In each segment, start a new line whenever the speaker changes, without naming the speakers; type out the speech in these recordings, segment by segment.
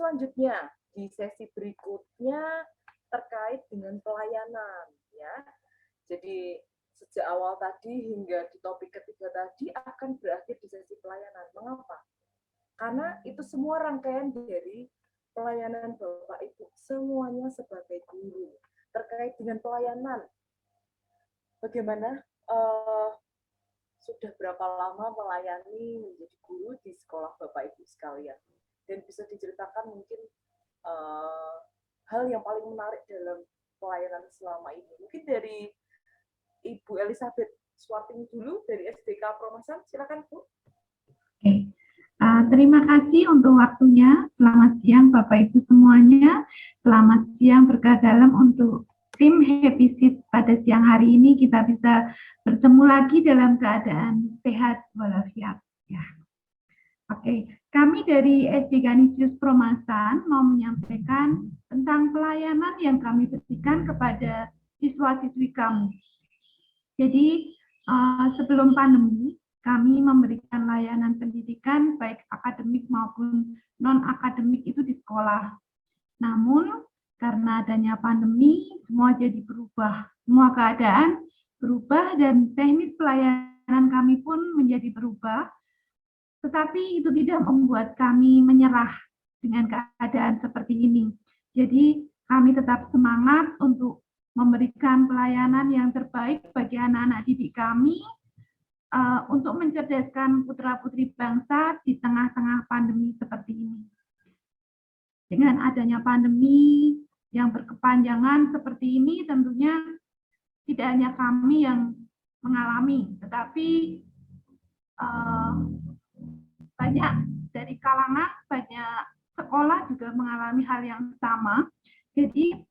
selanjutnya di sesi berikutnya terkait dengan pelayanan ya. Jadi sejak awal tadi hingga di topik ketiga tadi akan berakhir di sesi pelayanan. Mengapa? Karena itu semua rangkaian dari pelayanan Bapak Ibu, semuanya sebagai guru. Terkait dengan pelayanan, bagaimana sudah berapa lama melayani menjadi guru di sekolah Bapak Ibu sekalian? Dan bisa diceritakan mungkin hal yang paling menarik dalam pelayanan selama ini. Mungkin dari Ibu Elizabeth Swarting dulu dari SDK Promasan, silakan Bu.
Oke. Terima kasih untuk waktunya. Selamat siang Bapak Ibu semuanya. Selamat siang berkah dalam untuk tim Happy Seat pada siang hari ini kita bisa bertemu lagi dalam keadaan sehat walafiat. Ya. Oke, kami dari SDK Nisius Promasan mau menyampaikan tentang pelayanan yang kami berikan kepada siswa-siswi kami. Jadi sebelum pandemi kami memberikan layanan pendidikan baik akademik maupun non-akademik itu di sekolah. Namun karena adanya pandemi, semua jadi berubah. Semua keadaan berubah dan teknis pelayanan kami pun menjadi berubah. Tetapi itu tidak membuat kami menyerah dengan keadaan seperti ini. Jadi kami tetap semangat untuk memberikan pelayanan yang terbaik bagi anak-anak didik kami, untuk mencerdaskan putra-putri bangsa di tengah-tengah pandemi seperti ini. Dengan adanya pandemi yang berkepanjangan seperti ini, tentunya tidak hanya kami yang mengalami, tetapi banyak dari kalangan, banyak sekolah juga mengalami hal yang sama. Jadi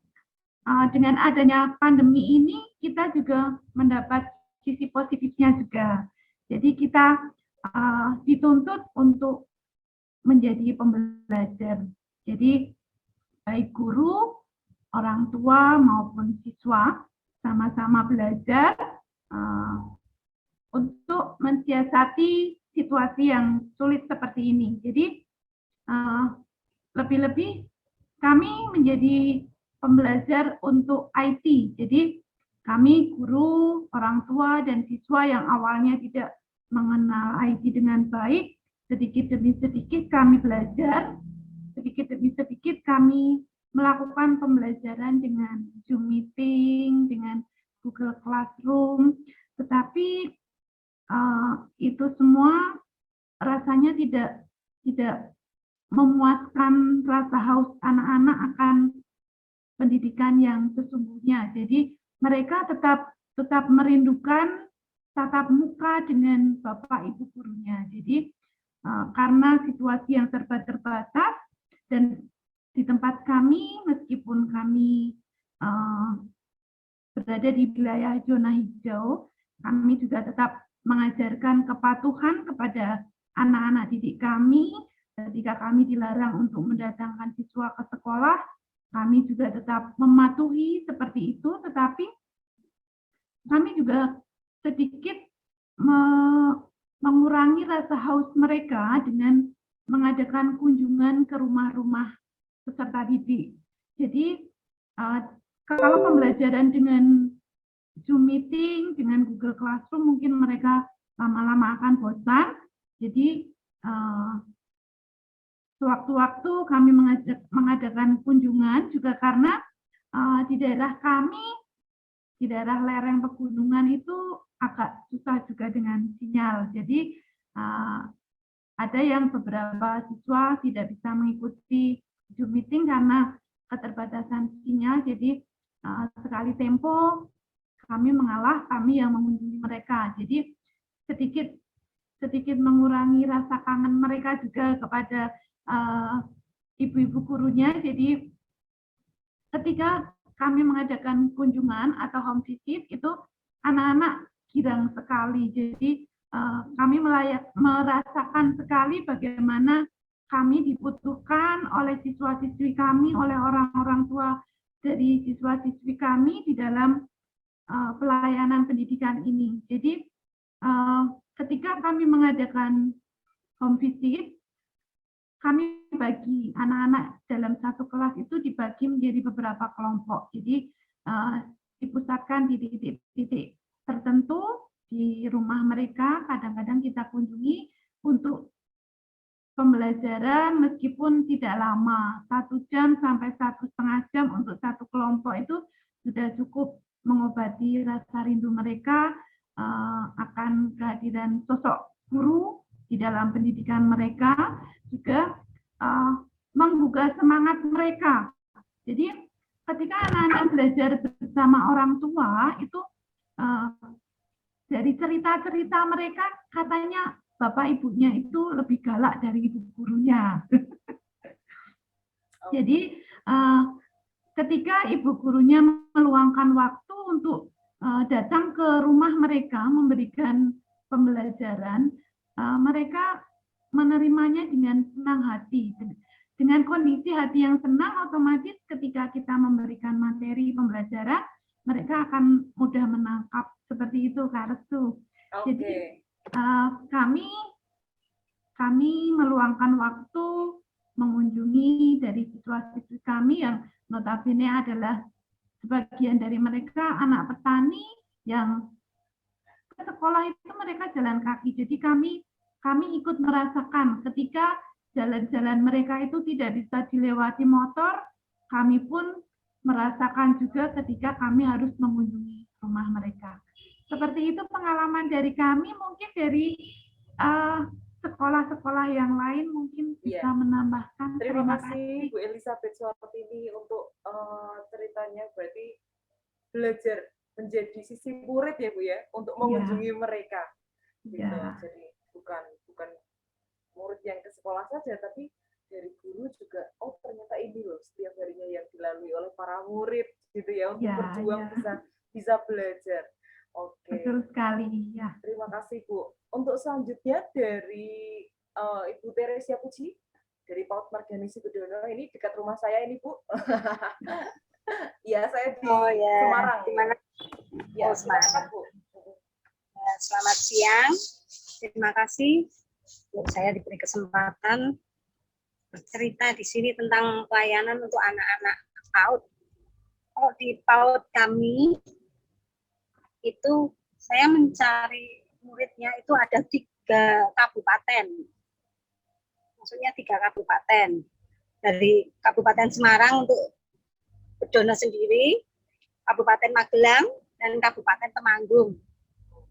dengan adanya pandemi ini, kita juga mendapat sisi positifnya juga. Jadi kita dituntut untuk menjadi pembelajar. Jadi baik guru, orang tua maupun siswa sama-sama belajar untuk mensiasati situasi yang sulit seperti ini. Jadi lebih-lebih kami menjadi pembelajar untuk IT. Jadi kami guru, orang tua, dan siswa yang awalnya tidak mengenal IT dengan baik, sedikit demi sedikit kami belajar, sedikit demi sedikit kami melakukan pembelajaran dengan Zoom meeting, dengan Google Classroom, tetapi itu semua rasanya tidak memuaskan rasa haus anak-anak akan pendidikan yang sesungguhnya. Jadi mereka tetap merindukan tatap muka dengan Bapak Ibu gurunya. Jadi karena situasi yang serba terbatas dan di tempat kami, meskipun kami berada di wilayah zona hijau, kami juga tetap mengajarkan kepatuhan kepada anak-anak didik kami. Ketika kami dilarang untuk mendatangkan siswa ke sekolah, kami juga tetap mematuhi seperti itu, tetapi kami juga sedikit mengurangi rasa haus mereka dengan mengadakan kunjungan ke rumah-rumah peserta didik. Jadi kalau pembelajaran dengan Zoom meeting, dengan Google Classroom, mungkin mereka lama-lama akan bosan. Jadi sewaktu-waktu kami mengadakan kunjungan juga karena di daerah kami, di daerah lereng pegunungan itu agak susah juga dengan sinyal. Jadi ada yang beberapa siswa tidak bisa mengikuti Zoom meeting karena keterbatasan sinyal. Jadi sekali tempo kami mengalah, kami yang mengunjungi mereka. Jadi sedikit mengurangi rasa kangen mereka juga kepada ibu-ibu gurunya. Jadi ketika kami mengadakan kunjungan atau home visit itu anak-anak girang sekali. Jadi kami merasakan sekali bagaimana kami dibutuhkan oleh siswa-siswi kami, oleh orang-orang tua dari siswa-siswi kami di dalam pelayanan pendidikan ini. Jadi ketika kami mengadakan home visit, kami bagi anak-anak dalam satu kelas itu dibagi menjadi beberapa kelompok. Jadi dipusatkan di titik-titik tertentu di rumah mereka, kadang-kadang kita kunjungi untuk pembelajaran meskipun tidak lama, 1 jam sampai 1,5 jam untuk satu kelompok itu sudah cukup mengobati rasa rindu mereka akan kehadiran sosok guru di dalam pendidikan mereka, juga menggugah semangat mereka. Jadi ketika anak-anak belajar bersama orang tua itu dari cerita-cerita mereka katanya bapak ibunya itu lebih galak dari ibu gurunya. Jadi ketika ibu gurunya meluangkan waktu untuk datang ke rumah mereka memberikan pembelajaran, mereka menerimanya dengan senang hati. Dengan kondisi hati yang senang, otomatis ketika kita memberikan materi pembelajaran, mereka akan mudah menangkap. Seperti itu, Kak Restu. Jadi kami meluangkan waktu mengunjungi dari siswa-siswi kami yang notabene adalah sebagian dari mereka anak petani yang ke sekolah itu mereka jalan kaki. Jadi kami ikut merasakan ketika jalan-jalan mereka itu tidak bisa dilewati motor, kami pun merasakan juga ketika kami harus mengunjungi rumah mereka. Seperti itu pengalaman dari kami, mungkin dari sekolah-sekolah yang lain mungkin bisa menambahkan.
Terima kasih Bu Elizabeth Suartini untuk ceritanya. Berarti belajar menjadi sisi murid ya Bu ya, untuk mengunjungi mereka. Gitu. Jadi bukan murid yang ke sekolah saja, tapi dari guru juga, oh ternyata ini loh setiap harinya yang dilalui oleh para murid gitu ya, untuk berjuang bisa belajar. Oke.
Betul sekali ya.
Terima kasih Bu. Untuk selanjutnya dari Ibu Teresia Puji dari PAUD Margani Sukodono, ini dekat rumah saya ini Bu. Ya, saya di Semarang.
Gimana?
Ya, silakan Bu.
Selamat siang. Terima kasih saya diberi kesempatan bercerita di sini tentang pelayanan untuk anak-anak PAUD. Kalau di PAUD kami itu saya mencari muridnya itu ada 3 kabupaten. Maksudnya 3 kabupaten. Dari Kabupaten Semarang untuk Bedono sendiri, Kabupaten Magelang, dan Kabupaten Temanggung.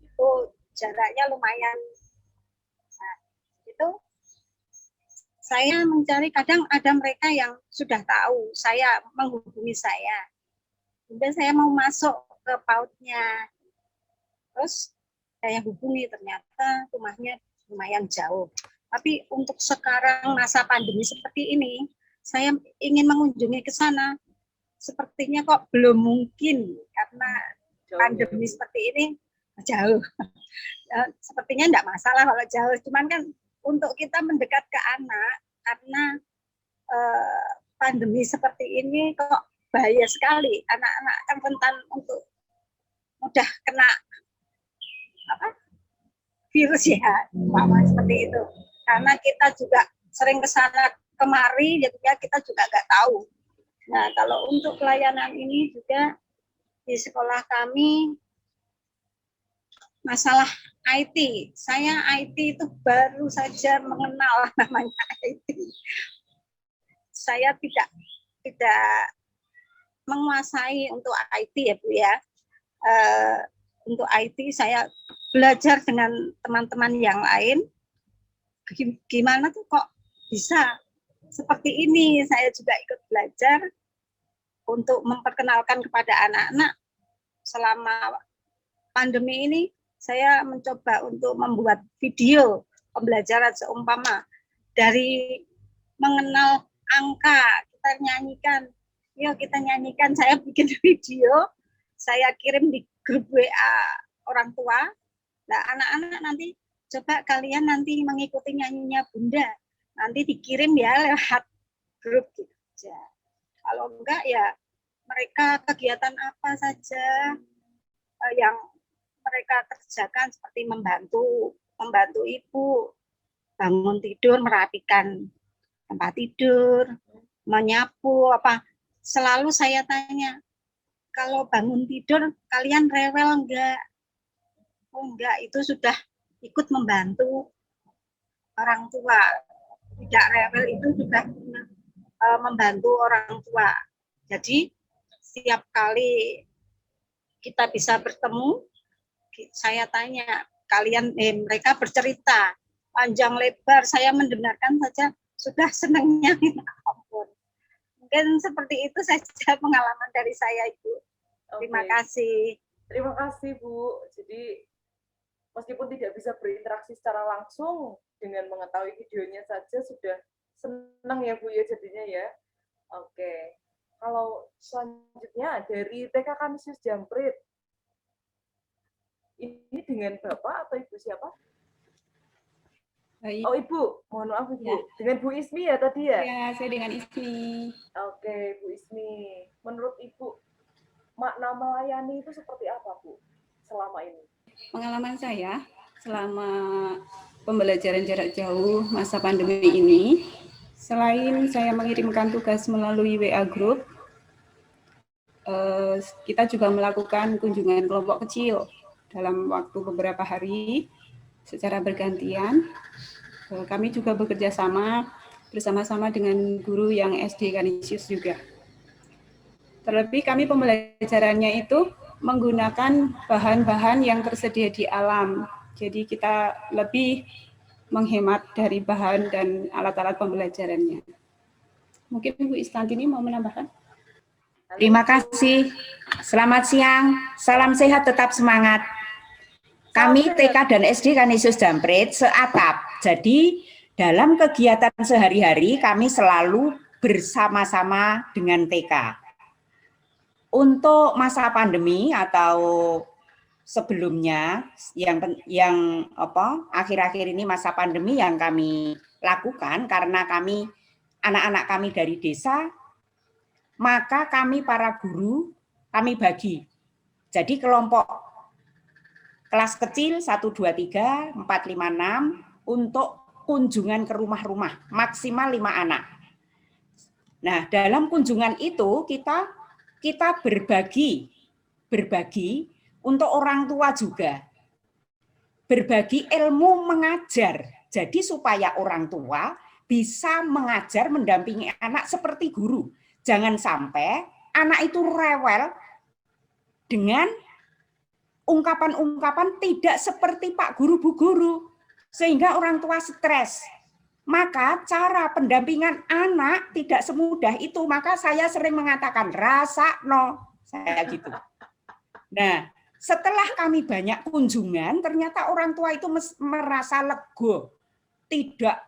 Itu jaraknya lumayan. Nah, itu saya mencari, kadang ada mereka yang sudah tahu, saya menghubungi saya. Kemudian saya mau masuk ke PAUD-nya. Terus saya hubungi, ternyata rumahnya lumayan jauh. Tapi untuk sekarang masa pandemi seperti ini, saya ingin mengunjungi ke sana. Sepertinya kok belum mungkin karena pandemi seperti ini jauh. Sepertinya enggak masalah kalau jauh, cuman kan untuk kita mendekat ke anak karena pandemi seperti ini kok bahaya sekali. Anak-anak kan rentan untuk mudah kena virus ya, seperti itu. Karena kita juga sering kesana kemari, jadinya kita juga nggak tahu. Nah, kalau untuk pelayanan ini juga di sekolah kami masalah IT. Saya IT itu baru saja mengenal namanya IT. Saya tidak menguasai untuk IT ya Bu ya. Untuk IT saya belajar dengan teman-teman yang lain. Gimana tuh kok bisa seperti ini? Saya juga ikut belajar untuk memperkenalkan kepada anak-anak. Selama pandemi ini saya mencoba untuk membuat video pembelajaran seumpama dari mengenal angka, kita nyanyikan. Yuk kita nyanyikan, saya bikin video, saya kirim di grup WA orang tua. Nah, anak-anak nanti coba kalian nanti mengikuti nyanyinya Bunda. Nanti dikirim ya lewat grup gitu aja. Kalau enggak ya mereka kegiatan apa saja yang mereka kerjakan seperti membantu ibu bangun tidur, merapikan tempat tidur, menyapu apa. Selalu saya tanya, kalau bangun tidur kalian rewel enggak? Oh enggak, itu sudah ikut membantu orang tua. Tidak rewel itu sudah membantu orang tua. Jadi setiap kali kita bisa bertemu, saya tanya, mereka bercerita panjang lebar, saya mendengarkan saja sudah senangnya. Ampun. Mungkin seperti itu saja pengalaman dari saya, Ibu. Terima kasih.
Terima kasih, Bu. Jadi meskipun tidak bisa berinteraksi secara langsung, dengan mengetahui videonya saja sudah senang ya, Bu ya, jadinya ya. Oke. Kalau selanjutnya dari TK Kanisius Jamprit, ini dengan Bapak atau Ibu siapa?
Baik.
Oh, Ibu. Mohon maaf, Ibu.
Ya.
Dengan Bu Ismi ya tadi ya?
Ya, saya dengan Ismi.
Oke, Bu Ismi. Menurut Ibu, makna melayani itu seperti apa, Bu, selama ini?
Pengalaman saya selama pembelajaran jarak jauh masa pandemi ini, selain saya mengirimkan tugas melalui WA Group, kita juga melakukan kunjungan kelompok kecil dalam waktu beberapa hari secara bergantian. Kami juga bekerja sama bersama-sama dengan guru yang SD Kanisius juga. Terlebih kami pembelajarannya itu menggunakan bahan-bahan yang tersedia di alam. Jadi kita lebih menghemat dari bahan dan alat-alat pembelajarannya. Mungkin Bu Istantini mau menambahkan?
Terima kasih. Selamat siang. Salam sehat, tetap semangat. Kami TK dan SD Kanisius Jamprit seatap. Jadi dalam kegiatan sehari-hari kami selalu bersama-sama dengan TK. Untuk masa pandemi atau sebelumnya yang akhir-akhir ini masa pandemi yang kami lakukan karena anak-anak kami dari desa, maka kami para guru kami bagi. Jadi kelompok kelas kecil 1, 2, 3, 4, 5, 6 untuk kunjungan ke rumah-rumah maksimal 5 anak. Nah, dalam kunjungan itu kita berbagi untuk orang tua juga. Berbagi ilmu mengajar. Jadi supaya orang tua bisa mengajar, mendampingi anak seperti guru. Jangan sampai anak itu rewel dengan ungkapan-ungkapan tidak seperti Pak Guru, Bu Guru. Sehingga orang tua stres. Maka cara pendampingan anak tidak semudah itu. Maka saya sering mengatakan, rasakno. Saya gitu. Nah, setelah kami banyak kunjungan, ternyata orang tua itu merasa lego. Tidak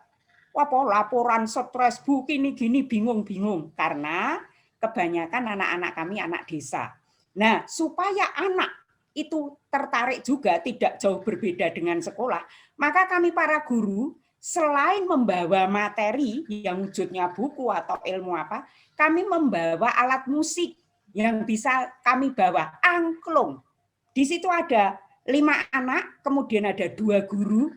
laporan stres, Bu, gini, bingung. Karena kebanyakan anak-anak kami anak desa. Nah, supaya anak itu tertarik juga, tidak jauh berbeda dengan sekolah, maka kami para guru, selain membawa materi yang wujudnya buku atau ilmu apa, kami membawa alat musik yang bisa kami bawa, angklung. Di situ ada 5 anak, kemudian ada 2 guru,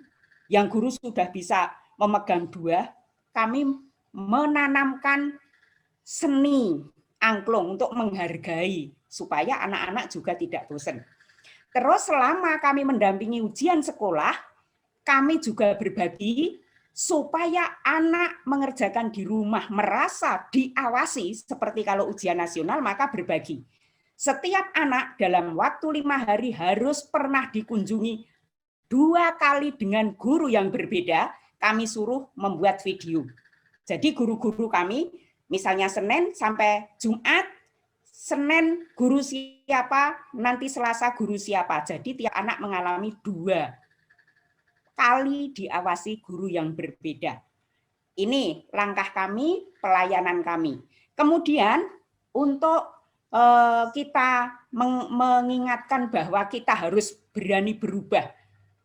yang guru sudah bisa memegang 2, kami menanamkan seni angklung untuk menghargai, supaya anak-anak juga tidak bosan. Terus selama kami mendampingi ujian sekolah, kami juga berbagi supaya anak mengerjakan di rumah merasa diawasi seperti kalau ujian nasional, maka berbagi. Setiap anak dalam waktu 5 hari harus pernah dikunjungi 2 kali dengan guru yang berbeda, kami suruh membuat video. Jadi guru-guru kami, misalnya Senin sampai Jumat, Senin guru siapa, nanti Selasa guru siapa. Jadi tiap anak mengalami 2 kali diawasi guru yang berbeda. Ini langkah kami, pelayanan kami. Kemudian untuk kita mengingatkan bahwa kita harus berani berubah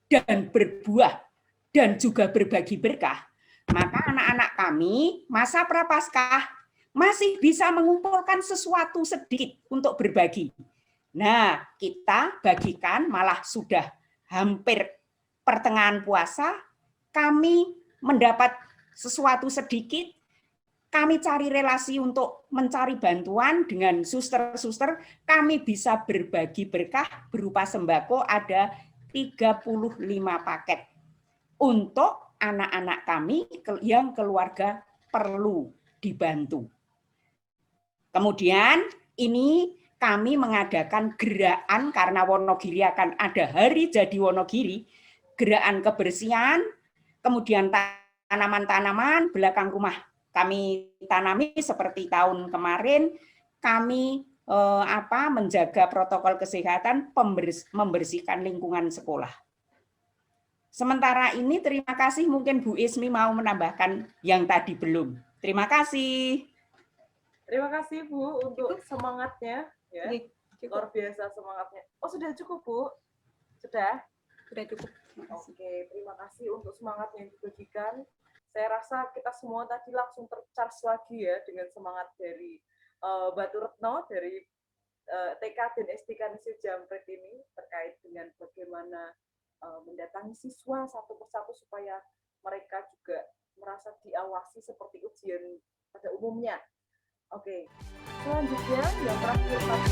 dan berbuah dan juga berbagi berkah, maka anak-anak kami masa Prapaskah masih bisa mengumpulkan sesuatu sedikit untuk berbagi. Nah, kita bagikan malah sudah hampir pertengahan puasa, kami mendapat sesuatu sedikit, kami cari relasi untuk mencari bantuan dengan suster-suster, kami bisa berbagi berkah berupa sembako ada 35 paket untuk anak-anak kami yang keluarga perlu dibantu. Kemudian ini kami mengadakan gerakan karena Wonogiri akan ada hari jadi Wonogiri, gerakan kebersihan, kemudian tanaman-tanaman belakang rumah kami tanami seperti tahun kemarin, kami menjaga protokol kesehatan, membersihkan lingkungan sekolah. Sementara ini terima kasih, mungkin Bu Ismi mau menambahkan yang tadi belum. Terima kasih.
Terima kasih Bu untuk semangatnya, ya. Luar biasa semangatnya. Oh, sudah cukup Bu? Sudah?
Sudah cukup.
Oke, terima kasih untuk semangat yang dibagikan. Saya rasa kita semua tadi langsung tercharge lagi ya dengan semangat dari Batu Retno dari TK dan STK Negeri Jampret ini terkait dengan bagaimana mendatangi siswa satu persatu supaya mereka juga merasa diawasi seperti ujian pada umumnya. Oke, selanjutnya yang terakhir tadi